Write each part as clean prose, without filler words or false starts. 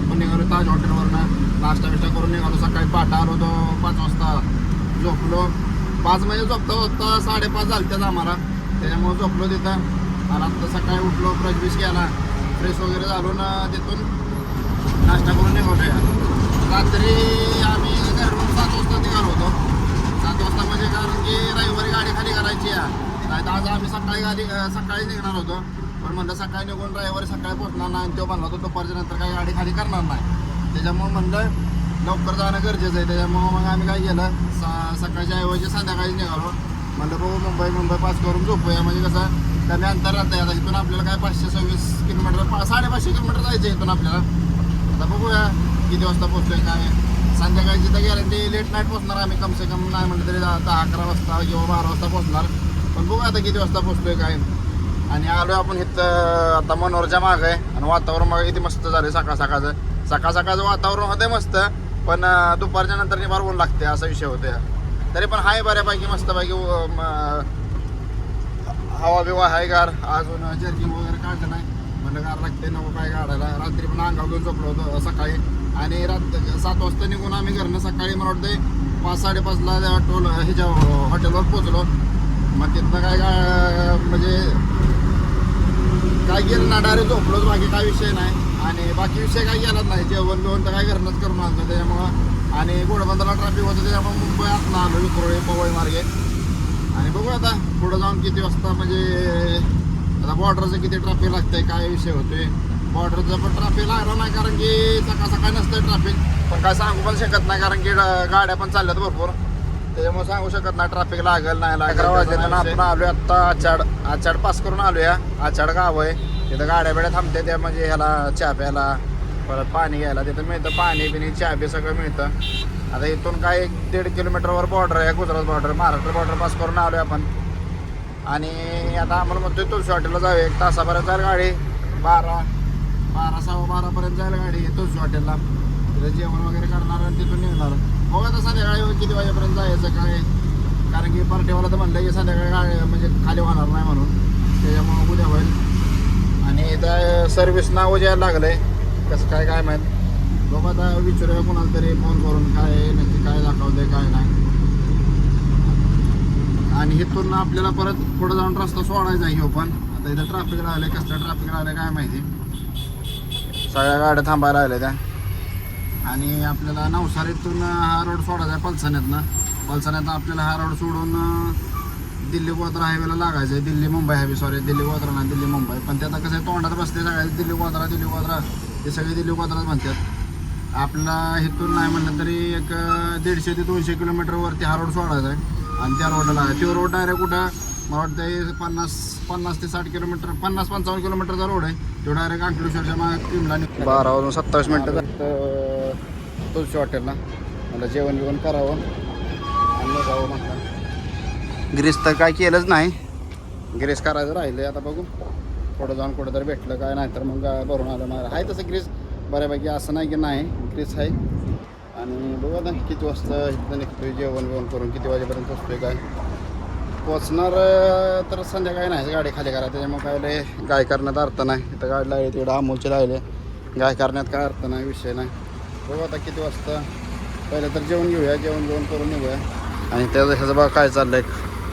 आपण निघालो ताज हॉटेलवरनं, नाश्ता बिष्टा करून निघालो. सकाळी पहाटे आलो होतो 5 वाजता, झोपलो. 5 म्हणजे झोपता 5:30 झालं त्याच आम्हाला, त्याच्यामुळे झोपलो तिथं. आणि आता सकाळी उठलो, ब्रश बिश केला, फ्रेश वगैरे झालो ना, तिथून नाश्ता करून निघालो. रात्री आम्ही घरून 7 वाजता निघालो होतो. 7 वाजता म्हणजे कारण की रविवारी गाडी खाली करायची आहे. नाही तर आज आम्ही सकाळी निघणार होतो, पण म्हणलं सकाळी निघून रविवारी सकाळी पोहोचणार नाही. आणि तो म्हणला होतो दुपारच्या नंतर काही गाडी खाली करणार नाही. त्याच्यामुळं म्हणलं लवकर जाणं गरजेचं आहे. त्याच्यामुळं मग आम्ही काय केलं, सकाळच्या ऐवजी संध्याकाळी निघालो. म्हणलं बघू मुंबई पास करून झोपूया, म्हणजे कसं कमी अंतर राहतं आहे. आता इथून आपल्याला काय 526 किलोमीटर 550 किलोमीटर जायचं आहे इथून आपल्याला. आता बघूया किती वाजता पोहोचतोय काय. संध्याकाळची तर गॅरंटी लेट नाईट पोहोचणार आम्ही, कम से कम नाही म्हटलं तरी 10-11 वाजता किंवा 12 वाजता पोहोचणार. पण बघू आता किती वाजता पोहोचतोय काय. आणि आलो आपण इथं आता मनोरच्या मागं आहे. आणि वातावरण बघा किती मस्त झालं सकाळचं वातावरण होतं मस्त, पण दुपारच्या नंतर फार ऊन लागते असा विषय होतो. तरी पण हाय बऱ्यापैकी मस्तपैकी हवा बिवा आहे गार. अजून जर्किंग वगैरे काढलं नाही, म्हणलं गार लागते नको काय काढायला. रात्री पण अंगावर घेऊन झोपलो होतो सकाळी. आणि 7 वाजता निघून आम्ही घरनं सकाळी मला वाटतं 5-5:30ला ह्याच्या हॉटेलवर पोचलो. मग तिथनं म्हणजे काय गेलं ना, डायरेक्ट झोपलोच, बाकी काय विषय नाही. आणि बाकी विषय काय गेलाच नाही, जेवण बिवण तर काय घरनंच करून आणलं त्याच्यामुळं. आणि घोडबंदरला ट्रॅफिक होतं त्याच्यामुळे मुंबई आतनं आलो विक्रोळी पवई मार्गे. आणि बघू आता पुढं जाऊन किती वाजता, म्हणजे आता बॉर्डरचं किती ट्रॅफिक लागतंय काय विषय होतोय. बॉर्डरचं पण ट्रॅफिक लागणार नाही, कारण की सकाळ नसतं ट्रॅफिक. पण काय सांगू पण शकत नाही, कारण की गाड्या पण चालल्यात भरपूर, त्याच्यामुळे सांगू शकत नाही ट्रॅफिक लागेल नाही लागेल. 11 वाजले आपण आलो आत्ता आचाड पास करून आलो या. आचाड गाव आहे, तिथं गाड्या बिड्या थांबते त्या, म्हणजे ह्याला चहा प्यायला, परत पाणी घ्यायला तिथं मिळतं. पाणी बिणी चहा बी सगळं मिळतं. आता इथून काय 1-1.5 किलोमीटरवर बॉर्डर आहे, Gujarat border, Maharashtra border pass करून आलो आपण. आणि आता आम्हाला म्हणतोय तुळशी हॉटेलला जाऊया. 1 तासापर्यंत जाईल गाडी, 12-12:15 जाईल गाडी तुळशी हॉटेलला. तिथं जेवण वगैरे करणार आणि तिथून निघणार. बघा आता संध्याकाळी किती वाजेपर्यंत जायचं काय, कारण की पार्टीवाला तर म्हणलं की संध्याकाळी गाडी म्हणजे खाली होणार नाही म्हणून, त्याच्यामुळं उद्या होईल. आणि इथं सर्व्हिस नाव यायला लागलं आहे, कसं काय माहीत. बघा आता विचारूया कोणाला तरी फोन करून काय नक्की काय दाखवतंय काय नाही. आणि इथून आपल्याला परत पुढं जाऊन रस्ता सोडायचा आहे ह्यो पण. आता इथं ट्रॅफिक राहिलं आहे, कसलं ट्रॅफिक राहिलं काय माहिती. सगळ्या गाड्या थांबायला राहिल्या त्या. आणि आपल्याला नवसारीतून हा रोड सोडायचा आहे पलसाण्यातनं आपल्याला हा रोड सोडून दिल्ली गोधरा हायवेला लागायचं आहे. दिल्ली गोधरा नाही, दिल्ली मुंबई. पण ते आता कसं आहे, तोंडात बसते सगळ्या दिल्ली गोधरा ते सगळे दिल्ली गोधराच म्हणतात. आपला इथून नाही म्हणलं तरी 150 ते 200 किलोमीटरवरती हा रोड सोडायचा आहे. आणि त्या रोडला लागायचं. तो रोड डायरेक्ट कुठं मला वाटतं 50 ते 60 किलोमीटर, 50-55 किलोमीटरचा रोड आहे. तो डायरेक्ट अंकलेश्वरच्या मागे टीमला 12 वाजून 27 मिनटं तुळशी हॉटेलला. मला जेवण करावं आणि जावं म्हटलं. ग्रीस तर काय केलंच नाही, ग्रीस करायचं राहिलं. आता बघू पुढं जाऊन कुठं तरी भेटलं काय, नाही तर मग भरून आलं नाही आहे तसं ग्रीस बऱ्यापैकी, असं नाही की नाही ग्रीस आहे. आणि बघू आता किती वाजता इथं निघतोय, जेवण करून किती वाजेपर्यंत पोचतोय काय. पोचणार तर संध्याकाळी नाही गाडी खाली करा, त्याच्यामुळे काय लय गाय करण्यात अर्थ नाही. इथं गाडी लागली तिकडं अमोलचे राहिले, गाय करण्यात काय अर्थ नाही, विषय नाही. बघू आता किती वाजता. पहिलं तर जेवण घेऊन करून निघूया. आणि त्याचं ह्याचं बघा काय चाललं आहे,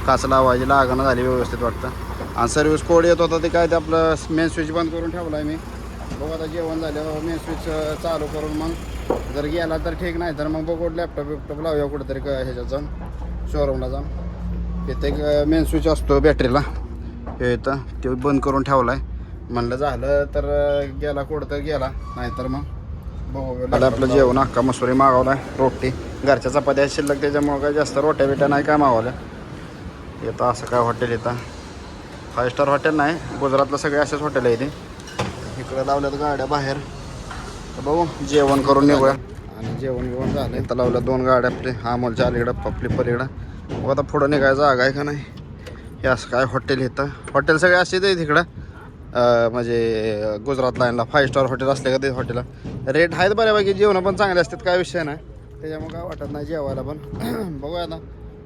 काच लावायची लागणं झाली व्यवस्थित वाटतं. आणि सर्व्हिस कोड येत होता ते काय ते आपलं मेन स्विच बंद करून ठेवला आहे मी. बघू आता जेवण झाल्यावर मेन स्विच चालू करून मग जर गेला तर ठीक, नाही तर मग बघू लॅपटॉप लावूया कुठंतरी ह्याच्यात जाऊन, शोरूमला जाऊन. तिथे एक मेन स्विच असतो बॅटरीला, हे इथं ते बंद करून ठेवला आहे. म्हणलं झालं तर गेला कुठं तर गेला, नाहीतर मग बघू. आपलं जेवण अख्खा मसुरी मागवला आहे, रोटी. घरच्या चपात्या शिल्लक त्याच्यामुळं काय जास्त रोट्या बिट्या नाही काय मागवल्या. येतं असं काय हॉटेल येतं, 5 स्टार हॉटेल नाही, गुजरातला सगळे असेच हॉटेल आहे ते. इकडं लावल्यात गाड्या बाहेर, तर बघू जेवण करून निघूया. आणि जेवण झालं. इथं लावल्या 2 गाड्या आपले, अमोलच्या अलीकडं आपली पलीकडं. मग आता पुढं निघायचं जागा आहे का नाही. हे असं काय हॉटेल येतं, हॉटेल सगळे असेच आहे तिकडं, म्हणजे गुजरात लाईनला 5 स्टार हॉटेल असले का ते हॉटेलला रेट आहेत बऱ्यापैकी, जेवण पण चांगले असतात, काय विषय नाही. त्याच्यामुळे काय वाटत नाही जेवायला पण. बघूया आता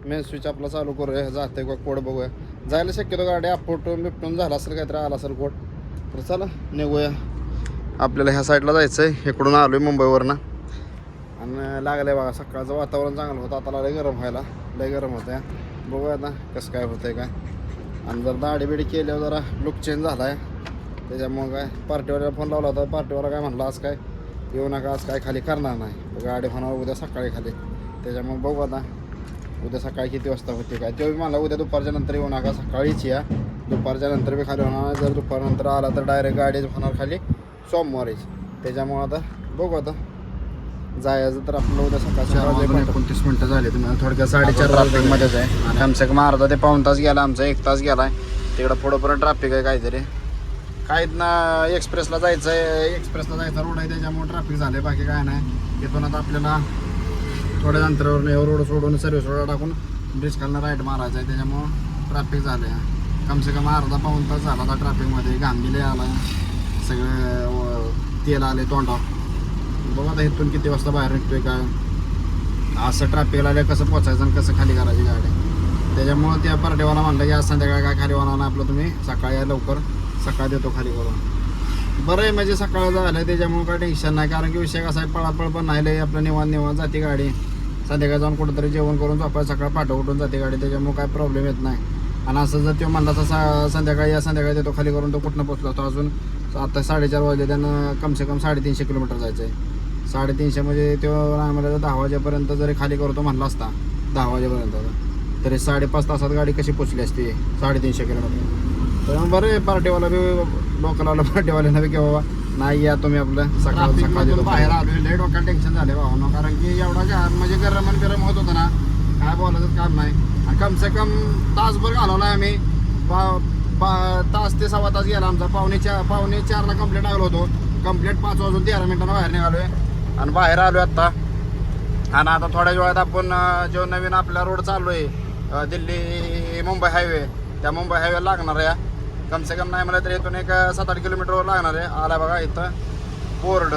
मेन स्विच आपला चालू करूया, जाते का कोड बघूया. जायला शक्यतो गाडी आपटून बिपटून झाला असेल, काहीतरी आला असेल कोड, तर चला निघूया. आपल्याला ह्या साईडला जायचं आहे. इकडून आलो आहे मुंबईवरनं आणि लागलं आहे बघा. सकाळचं वातावरण चांगलं होतं, आता लय गरम व्हायला, लय गरम होतं आहे. बघू आता कसं काय होतं आहे काय. आणि जर दाढी बिडी केल्यावर जरा लुक चेंज झाला आहे, त्याच्यामुळं काय पार्टीवाल्याला फोन लावला होता. पार्टीवाला काय म्हणला आज काय येऊ नका, आज काय खाली करणार नाही, गाडी होणार उद्या सकाळी खाली. त्याच्यामुळे बघू आता उद्या सकाळी किती वाजता होते काय. तो बी मला उद्या दुपारच्या नंतर येऊ नका, सकाळीच या. दुपारच्या नंतर बी खाली होणार, जर दुपारनंतर आला तर डायरेक्ट गाडीच होणार खाली सोमवारीच. त्याच्यामुळं आता बघू आता जायचं तर आपलं उद्या सकाळच्या 29 मिनटं झाले. तुम्हाला थोडक्यात 4:30 ट्रॅफिकमध्येच आहे आणि कमसे कम अर्धा ते पाऊण तास गेला आमचा, 1 तास गेला आहे. तिकडं पुढंपर्यंत ट्रॅफिक आहे काहीतरी. काहीत ना एक्सप्रेसला जायचं आहे, एक्सप्रेसला जायचा रोड आहे, त्याच्यामुळे ट्रॅफिक झालं आहे, बाकी काय नाही. इथून आता आपल्याला थोड्या अंतरावर रोड सोडून सर्व्हिस रोड टाकून ब्रिज खालनं राईट मारायचं आहे. त्याच्यामुळं ट्रॅफिक झालं आहे. कमसे कम अर्धा पाऊण तास झाला आता ट्रॅफिकमध्ये. घांबीले आला, सगळं तेल आले तोंडावर. बघा आता इथून किती वाजता बाहेर निघतोय काय. असं ट्रॅफिकला आलं कसं पोचायचं आणि कसं खाली करायची गाडी. त्याच्यामुळं त्या पार्टीवाला म्हणलं की आज संध्याकाळी काय खाली होणार नाही आपलं, तुम्ही सकाळी या लवकर, सकाळी देतो खाली करून. बरं आहे म्हणजे सकाळ झालं त्याच्यामुळे काय टेन्शन नाही. कारण की विषय कसा आहे, पळापळ पण नाही लय, आपलं निवांत जाते गाडी. संध्याकाळी जाऊन कुठंतरी जेवण करून झोपाय, सकाळ पाठ उठून जाते गाडी. त्याच्यामुळे काय प्रॉब्लेम येत नाही. आणि असं जर तो म्हणला तसा संध्याकाळी या, संध्याकाळी देतो खाली करून, तो कुठनं पोचला तो अजून आता 4:30 वाजले. त्यानं कमसे कम 350 किलोमीटर जायचं आहे. 350 म्हणजे तो आम्हाला 10 वाजेपर्यंत जरी खाली करतो म्हणला असता, 10 वाजेपर्यंत, तरी 5.5 तासात गाडी कशी पोचली असती 350 किलोमीटर. तर बरं आहे पार्टीवाला बी, लोकलवाला पार्टीवाल्यांना बी की बाबा नाही या तुम्ही आपलं सकाळी बाहेर आलो. लय डोक्याला टेन्शन झाले भावांनो, कारण की एवढा म्हणजे गरम आणि गरम होत होतं ना, काय बोलायचं काम नाही. आणि कमसे कम तासभर घालवला आहे आम्ही. तास ते सव्वा तास गेला आमचा. पावणे 4ला कंप्लीट आलो होतो. कंप्लीट 5 वाजून 13 मिनिटांना बाहेर निघालो आहे आणि बाहेर आलो आहे आत्ता. आणि आता थोड्या वेळात आपण जो नवीन आपला रोड चालू आहे दिल्ली मुंबई हायवे, त्या मुंबई हायवे लागणार आहे. कमसे कम नाही मला तर इथून एक 7-8 किलोमीटरवर लागणार आहे. आला बघा इथं बोर्ड.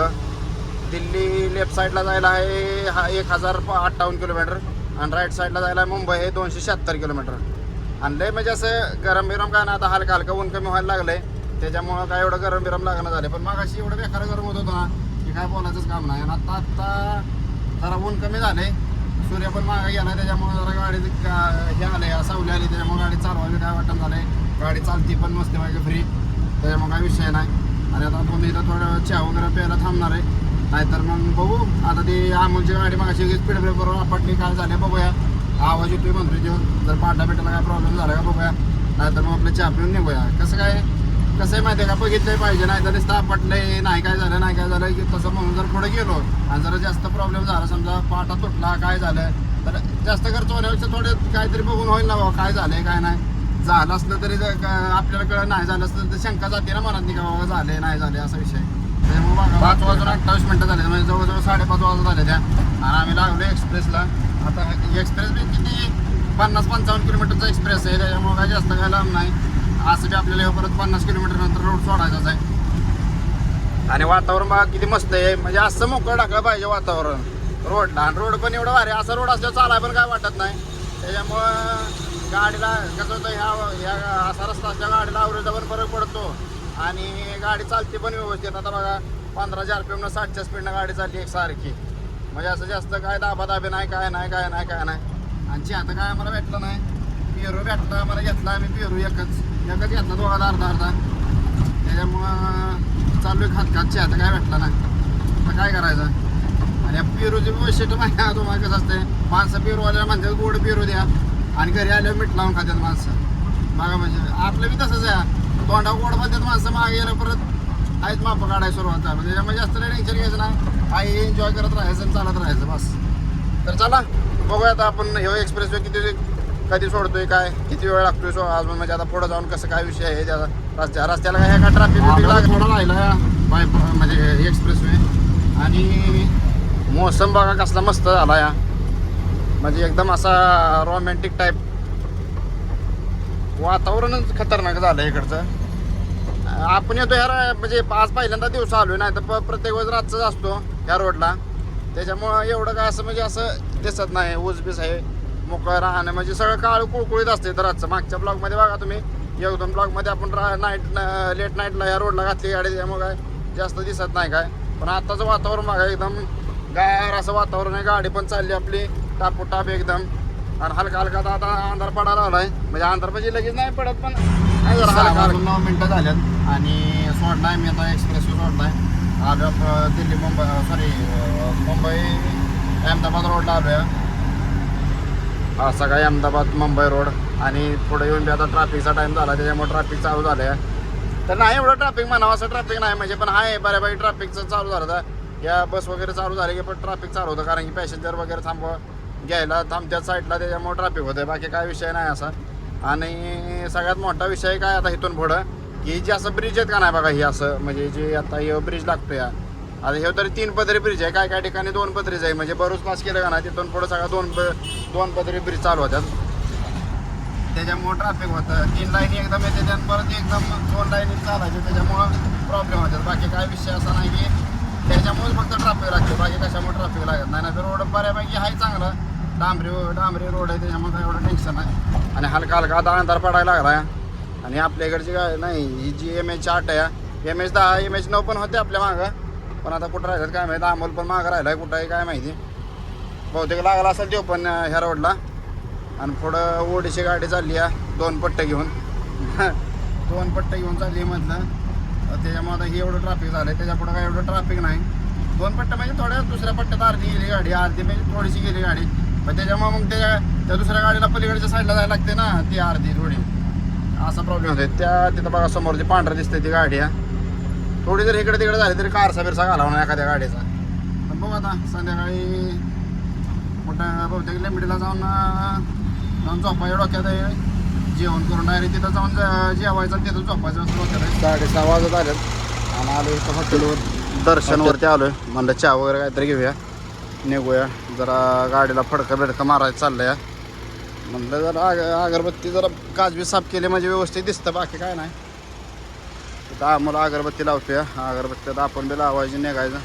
दिल्ली लेफ्ट साईडला जायला आहे 1058 किलोमीटर आणि राईट साईडला जायला आहे मुंबई हे 276 किलोमीटर. आणि लय म्हणजे असं गरम बिरम काय ना, आता हलका हलका ऊन कमी व्हायला लागलं आहे, त्याच्यामुळं काय एवढं गरम बिरम लागणं झालं. पण मग अशी एवढं बेकार गरम होत होतं ना की काय बोलायचंच काम नाही. आणि आता जरा ऊन कमी झाले, सूर्य पण मागे गेला, त्याच्यामुळे जरा गाडी हे आले, सावली आली, त्याच्यामुळे गाडी चालवायला काय वाटत झालं. गाडी चालती पण मस्त पाहिजे फ्री, त्याच्यामुळे काय विषय नाही. आणि आता आपण इथं थोडं चहा वगैरे प्यायला थांबणार आहे, नाहीतर मग बघू. आता ती अमोलची गाडी मग अशी स्पीड ब्रेकवर आपटली, काय झाले बघूया. आवाज येतोय म्हणतोय जेव्हा, जर पाटा बिटाला काय प्रॉब्लेम झाला का बघूया, नाहीतर मग आपलं चहा पिऊन निघूया. कसं आहे माहिती आहे का, बघितलंय पाहिजे, नाही तर नुसतं आपटलंय, नाही काय झालं की तसं म्हणून जर पुढे गेलो आणि जरा जास्त प्रॉब्लेम झाला, समजा पाटा तुटला काय झालं, तर जास्त खर्च होण्यापेक्षा थोडे काहीतरी बघून होईल ना बाबा काय झालंय काय नाही. झालं असलं तरी आपल्याला कळलं, नाही झालं असलं तर शंका जाते ना मनात, नाही का बाबा झाले नाही झाले असा विषय. त्यामुळे बघा 5 वाजून 28 मिनटं झाले, म्हणजे जवळजवळ 5:30 वाजता झाले त्या. आणि आम्ही लागलो एक्सप्रेसला. आता एक्सप्रेस बी किती 50-55 किलोमीटरचा एक्सप्रेस आहे, त्याच्यामुळे काय जास्त काय लांब नाही. असं बी आपल्याला परत 50 किलोमीटर नंतर रोड सोडायचाच आहे. आणि वातावरण बघा किती मस्त आहे, म्हणजे असं मोकळं टाकलं पाहिजे वातावरण रोडला. आणि रोड पण एवढं भारी, असा रोड असल्यावर चालाय पण काय वाटत नाही. त्याच्यामुळं गाडीला कसं होतं, ह्या असा रस्ता असल्या गाडीला अवरेजचा पण फरक पडतो आणि गाडी चालते पण व्यवस्थित. आता बघा 15 RPM 60च्या स्पीडनं गाडी चालली एकसारखी, म्हणजे असं जास्त काय दाबादाबी नाही, काय नाही. आणि आता काय आम्हाला भेटलं नाही, पेरू भेटला आम्हाला, घेतला आम्ही पेरू एकच घेतला, दोघाला अर्धा. त्याच्यामुळं चालू आहे खात आता काय भेटला नाही, तर काय करायचं. आणि या पेरूचे वैशिष्ट्य माहिती आहे तुम्हाला कसं असते, माणसं पेरूवाल्या म्हणतात गोड पेरू द्या आणि घरी आल्यावर मीठ लावून खातात माणसं. मागा म्हणजे आपलं बी तसंच आहे, तोंडा गोड म्हणतात माणसं, मागे गेलं परत आहेच मापं काढायला सुरुवात झालं. त्याच्यामुळे जास्त टेन्शन घ्यायचं नाही, आई एन्जॉय करत राहायचं आणि चालत राहायचं बस. तर चला बघूया आता आपण हे एक्सप्रेसवे कधी सोडतोय, काय किती वेळ लागतोय अजून, म्हणजे आता पुढं जाऊन कसं काय विषय आहे त्याचा. रस्त्याला काय का ट्रॅफिक थोडा राहिला बाय म्हणजे एक्सप्रेसवे. आणि मोसम बघा कसला मस्त झाला या, म्हणजे एकदम असा रोमॅन्टिक टाईप वातावरणच खतरनाक झालं इकडचं. आपण येतो ह्या म्हणजे आज पहिल्यांदा दिवस आलोय, नाही तर प्रत्येक वेळेस रातचाच असतो ह्या रोडला. त्याच्यामुळं एवढं काय असं म्हणजे असं दिसत नाही, ऊसबीस आहे, मोकळं राहणं, म्हणजे सगळं काळ कुळकुळीत असते. तर रातचं मागच्या ब्लॉगमध्ये बघा तुम्ही, 1-2 ब्लॉगमध्ये आपण लेट नाईटला या रोडला घातली गाडी, त्यामुळे काय जास्त दिसत नाही काय. पण आताचं वातावरण बघा एकदम गार असं वातावरण आहे. गाडी पण चालली आपली टापोटाप एकदम. आणि हलका हलका आता अंधार पडायला आलाय. म्हणजे अंधार म्हणजे लगेच नाही पडत पण नाही जरा हलका 9 मिनटं झाल्यात. आणि सोडलाय मी आता एक्सप्रेस सोडलाय. आलो दिल्ली मुंबई मुंबई अहमदाबाद रोडला आलो आहे. हा सकाळी अहमदाबाद मुंबई रोड. आणि पुढे येऊन बी आता ट्रॅफिकचा टाईम झाला त्याच्यामुळे ट्रॅफिक चालू झालं आहे. तर नाही एवढं ट्रॅफिक म्हणावं असं ट्रॅफिक नाही म्हणजे पण आहे बऱ्यापैकी ट्रॅफिकचं चालू झालं होतं. या बस वगैरे चालू झाले की पण ट्रॅफिक चालू होतं कारण की पॅसेंजर वगैरे घ्यायला थांबत्या साईडला त्याच्यामुळे ट्रॅफिक होतं. बाकी काय विषय नाही असा. आणि सगळ्यात मोठा विषय काय आता इथून पुढं की जे असं ब्रिज आहेत का नाही बघा ही असं म्हणजे जे आता हे ब्रिज लागतो या आता हे तरी 3 पदरी ब्रिज आहे. काय ठिकाणी 2 पदरीच आहे म्हणजे बरोच पास केलं का नाही तिथून पुढं सगळं 2 पदरी ब्रिज चालू होतात. त्याच्यामुळं ट्रॅफिक होतं. 3 लाईनी एकदम येते आणि परत एकदम 2 लाईनी चालायचे त्याच्यामुळं प्रॉब्लेम होतात. बाकी काय विषय असा नाही की त्याच्यामुळेच फक्त ट्रॅफिक लागते. बाकी कशामुळे ट्रॅफिक लागत नाही. तर रोड बऱ्यापैकी आहे चांगलं डांबरी रोड आहे त्याच्यामुळे काय एवढं टेन्शन नाही. आणि हलका हलका आता अंधार पडायला लागला. आणि आपल्या इकडची काय नाही ही जी MH 8 आहे MH 10 MH 9 पण होते आपल्या मागं. पण आता कुठं राहिलं काय माहिती. अमोल पण मागं राहिला आहे कुठं आहे काय माहिती. बहुतेक लागला असेल तो पण ह्या रोडला. आणि पुढं ओढीची गाडी चालली आहे 2 पट्टे घेऊन 2 पट्टे घेऊन चालली म्हटलं. त्याच्यामुळे आता हे एवढं ट्रॅफिक झालं आहे. त्याच्या पुढं काय एवढं ट्रॅफिक नाही. 2 पट्टे म्हणजे थोड्या दुसऱ्या पट्ट्यात अर्धी गेली गाडी अर्धी म्हणजे थोडीशी गेली गाडी. पण त्याच्यामुळे मग त्या दुसऱ्या गाडीला पलीकडच्या साईडला जायला लागते ना ती अर्धी थोडी असा प्रॉब्लेम होतो. तिथं बघा समोरची पांढरं दिसते ती गाडी आहे. थोडी जर इकडे तिकडे झाली तरी कारसा बिरसा घालावा ना एखाद्या गाडीचा. पण बघू आता संध्याकाळी मोठ्या बहुतेक लिमिटला जाऊन झोपायच्या डोक्यात आहे. जेवण करून डायरेक्ट तिथं जाऊन जेवायचं तिथं झोपायचं असं डोक्यात आहे. 6:30 वाजत आलेत आणि आलो इथं हॉटेलवर दर्शनवरती आलो आहे. म्हणलं चहा वगैरे काहीतरी घेऊया निघूया. जरा गाडीला फडकं मारायचं चाललं आहे. म्हणलं जरा अगरबत्ती जरा काजबी साफ केली म्हणजे व्यवस्थित दिसतं. बाकी काय नाही. तिथं आम्हाला अगरबत्ती लावतोय. अगरबत्ती तर आपण बी लावायची निघायचं.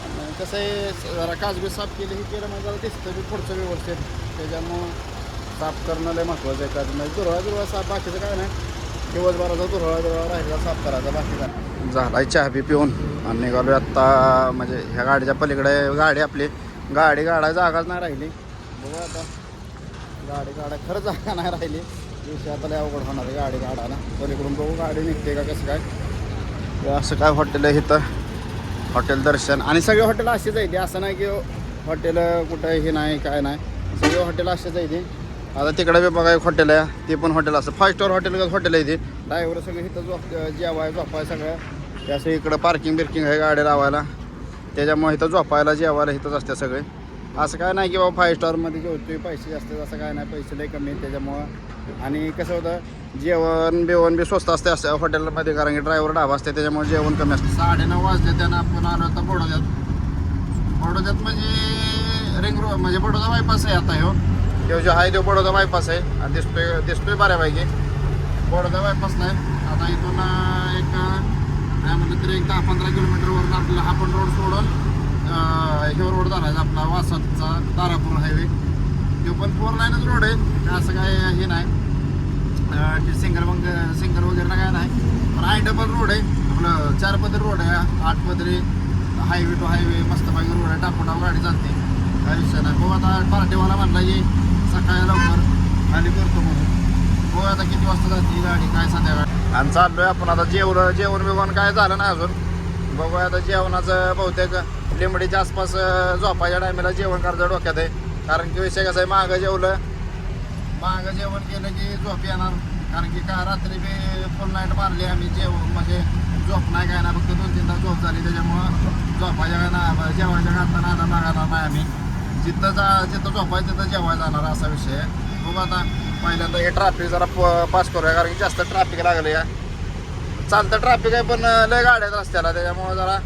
आणि कसं आहे जरा काजबी साफ केली हे केलं म्हणजे जरा दिसतं बी पुढचं व्यवस्थित. त्याच्यामुळं साफ करणं लय महत्त्वाचं आहे. काजबी म्हणजे दुरळा साफ बाकीचं काय नाही. दिवसभराचा दुरळा राहिला साफ करायचा बाकी काय. झाला चहा बी पिऊन आणि निघालो आत्ता. म्हणजे ह्या गाडीच्या पलीकडे गाडी आपली गाडी काढायला जागाच नाही राहिली. बघू आता गाडी काढाय खरंच जागा नाही राहिली. दिवशी आता लय अवघड होणार आहे गाडी काढायला. पलीकडून बघू गाडी निघते का कसं काय. असं काय हॉटेल आहे इथं हॉटेल दर्शन. आणि सगळे हॉटेल असेच आहे ते असं नाही की हॉटेल कुठं हे नाही काय नाही. सगळे हॉटेल असेच आहे ते. आता तिकडे बी बघा एक हॉटेल आहे ते पण हॉटेल असं 5 स्टार हॉटेल आहे ते. ड्रायव्हर सगळं इथं जेवाय झोपाय सगळं असं इकडं पार्किंग आहे गाडी लावायला. त्याच्यामुळे इथं झोपायला जेवायला इथंच असते सगळे. असं काय नाही की बाबा 5 स्टारमध्ये जेवतोय पैसे जास्त असं काय नाही. पैसे लई कमी आहेत त्याच्यामुळं. आणि कसं होतं जेवण बी स्वस्त असते असं हॉटेलमध्ये कारण की ड्रायव्हर ढाबा असते त्याच्यामुळे जेवण कमी असतं. 9:30 वाजले त्यानं आपण आलो आता बडोद्यात म्हणजे रिंग रोड म्हणजे बडोदा बायपास आहे. आता ह्यो जो आहे तो बडोदा बायपास आहे. आणि दिसतोय बऱ्यापैकी बडोदा बायपासला आहे. आता इथून एक काय म्हणलं तरी 10-15 किलोमीटरवर आपल्याला हा पण रोड सोडून ह्यो रोड धरायचा आपला वासाचा तारापूर हायवे. तो पण 4 लाईनच रोड आहे. असं काय हे नाही सिंगल वगैरे काय नाही. पण I-डबल रोड आहे आपलं. 4 पदरी रोड आहे. 8 पदरी हायवे टू हायवे मस्तपैकी रोड आहे. टापोटाप गाडी चालते काय विषय नाही. बघू आता पार्टीवाला म्हणला की सकाळी लवकर खाली करतो म्हणून. बघू आता किती वाजता जाते गाडी काय संध्याकाळी. आणि चाललोय आपण आता जेवण बिवण काय झालं नाही अजून. बघू आता जेवणाचं बहुतेक लिंबडीच्या आसपास झोपायच्या टायमाला जेवण करायचं डोक्यात आहे. कारण की विषय कसं आहे मागं जेवण केलं की झोप येणार. कारण की का रात्री बी फुल नाईट मारली आम्ही म्हणजे झोप नाही काय ना फक्त 2-3 तास झोप झाली. त्याच्यामुळं झोपायच्या काय ना जेवायच्या घालताना आता लागणार नाही. आम्ही जिथं झोपायचं तिथं जेवायला जाणार असा विषय आहे. बघू आता पहिल्यांदा हे ट्रॅफिक जरा पास करूया कारण की जास्त ट्रॅफिक लागलं या. चालतं ट्रॅफिक आहे पण लय गाड्या रस्त्याला त्याच्यामुळं जरा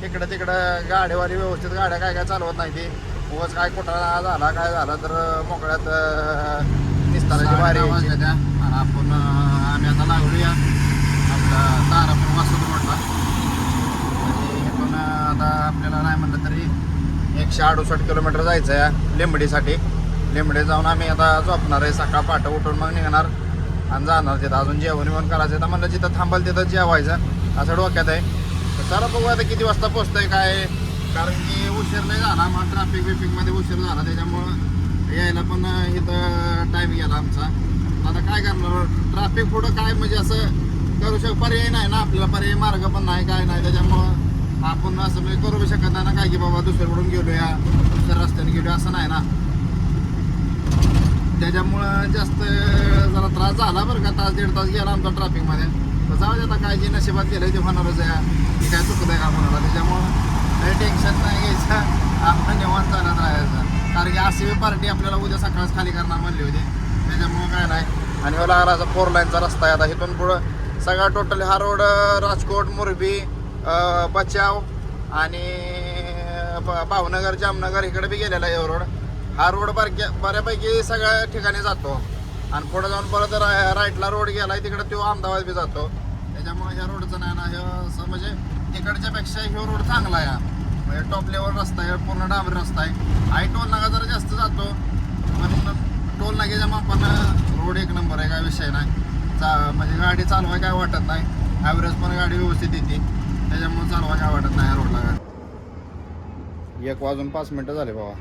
तिकडं गाडीवाली व्यवस्थित गाड्या काय चालवत नाही ती. उगाच काय कुठं झाला तर मोकळ्यात निस्ताराची बारी यायची. आणि आम्ही आता लागूया आपला तारापूर वासद रोडला. म्हणजे इथून आता आपल्याला नाही म्हणलं तरी 168 किलोमीटर जायचं आहे लिंबडीसाठी. लिंबडी जाऊन आम्ही आता झोपणार आहे. सकाळ पहाटे उठून मग निघणार आणि जाणार तिथं. अजून जेवण करायचं तर म्हणलं जिथं थांबाल तिथं जेवायचं असं डोक्यात आहे. तर चला बघू आता किती वाजता पोहोचतंय काय आहे. कारण की उशीर नाही झाला मग ट्रॅफिक बिफिकमध्ये उशीर झाला त्याच्यामुळं यायला पण इथं टाईम गेला आमचा. आता काय करणार ट्रॅफिक पुढं काय म्हणजे असं करू पर्याय नाही ना आपल्याला, पर्याय मार्ग पण नाही काय नाही. त्याच्यामुळं आपण असं म्हणजे करू शकत नाही ना काय की बाबा दुसरीकडून गेलोया दुसऱ्या रस्त्याने गेलो असं नाही ना. त्याच्यामुळं जास्त जरा त्रास झाला बरं का, तास दीड तास गेला आमचा ट्रॅफिकमध्ये. तर जाऊ दे आता काय जे नशिबात गेलं ते होणारच आहे, की काय चुकत आहे का कोणाला. त्याच्यामुळं काही टेन्शन नाही घ्यायचं, आपण निवांत चालत राहायचं. कारण की अशी पार्टी आपल्याला उद्या सकाळच खाली करणार म्हणली होती, त्याच्यामुळं काय नाही. आणि मला लागला 4 लाईनचा रस्ता आहे आता इथून पुढं सगळा टोटली हा रोड राजकोट मोरबी बचाव आणि भावनगर जामनगर इकडे बी गेलेला आहे रोड. हा रोड बऱ्यापैकी सगळ्या ठिकाणी जातो आणि पुढे जाऊन परत राईटला रोड गेलाय तिकडे तो अहमदाबाद बी जातो. त्याच्यामुळे ह्या रोडचं नाही ना हे म्हणजे तिकडच्या पेक्षा ह्यो रोड चांगला आहे, म्हणजे टॉप लेवल रस्ता आहे, पूर्ण डांबरी रस्ता आहे. आई टोल नाका जरा जास्त जातो पण टोल नाक्याच्या मापानं रोड एक नंबर आहे, काय विषय नाही. म्हणजे गाडी चालवाय काय वाटत नाही, ॲव्हरेज पण गाडी व्यवस्थित येते, त्याच्यामुळे चालवाय काय वाटत नाही ह्या रोडला. 1:05 झाले बाबा,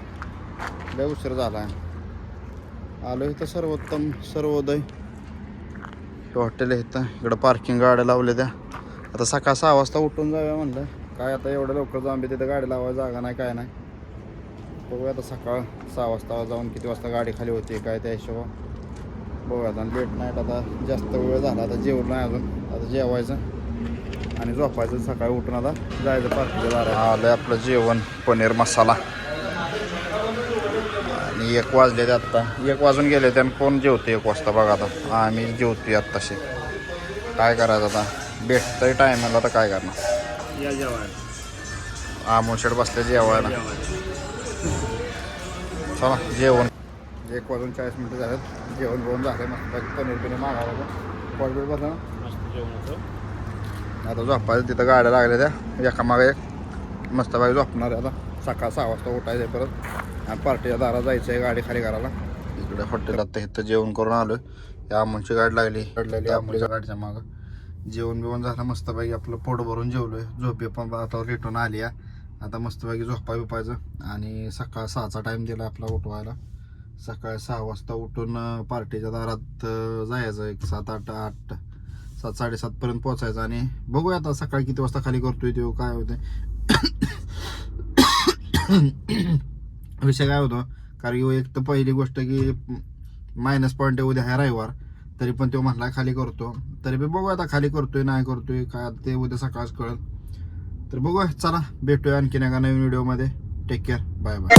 लय उशीर झाला आहे. आलो इथं सर्वोत्तम सर्वोदय हॉटेल आहे इथं. इकडं पार्किंग गाड्या लावल्या त्या. आता सकाळ 6 वाजता उठून जाऊया म्हणलं, काय आता एवढं लवकर जाऊन बी तिथं गाडी लावायला जागा नाही काय नाही. बघूया आता सकाळ 6 वाजता जाऊन किती वाजता गाडी खाली होती काय त्या हिशोबा बघूया. आता लेट नाईट आता जास्त वेळ झाला, आता जेवण नाही अजून, आता जेवायचं आणि झोपायचं. सकाळी उठून आता जायचं पार्किंगला दारात. आलं आपलं जेवण पनीर मसाला. आणि 1 वाजले ते आत्ता, 1 वाजून गेले ते. आणि कोण जेवते 1 वाजता बघा आता. आम्ही जेवतोय आत्ताशी, काय करायचं आता, भेटतंय टायमाला आता काय करणार. या जेवायला आमोशेड बसले जेवायला. चला जेवण 1:40 झालेत, जेवण घेऊन झालं मस्त पनीर बिनीर मागावं पॉट बसलं मस्त जेवण होतं. आता झोपायचं तिथं गाड्या लागल्या त्या एका मागे एक मस्त बाई झोपणार आहे. आता सकाळ 6 वाजता उठायचं आहे परत आणि पार्टीच्या दारात जायचं आहे गाडी खाली करायला. इकडे हॉटेलात तर इथं जेवण करून आलो. या अमोलची गाडी लागली अमोलच्या गाडीच्या मागं. जेवण बिवण झालं मस्तपैकी, आपलं पोट भरून जेवलोय. झोपे पण आता रिटर्न आली आहे. आता मस्तपैकी झोपाय बिपायचं आणि सकाळ 6चा टाईम दिला आपला उठवायला. सकाळी 6 वाजता उठून पार्टीच्या दारात जायचं. एक 7 साडेसात पर्यंत पोहोचायचं आणि बघूया आता सकाळी किती वाजता खाली करतोय तो काय होतं. विषय काय होतो कारण की एक तर पहिली गोष्ट की मायनस पॉईंट आहे उद्या हा रविवार, तरी पण तो म्हटला खाली करतो. तरी बी बघूया आता खाली करतोय नाही करतोय काय ते उद्या सकाळच कळेल. तर बघूया, चला भेटूया आणखीन एका नवीन व्हिडिओमध्ये. Take care, bye bye.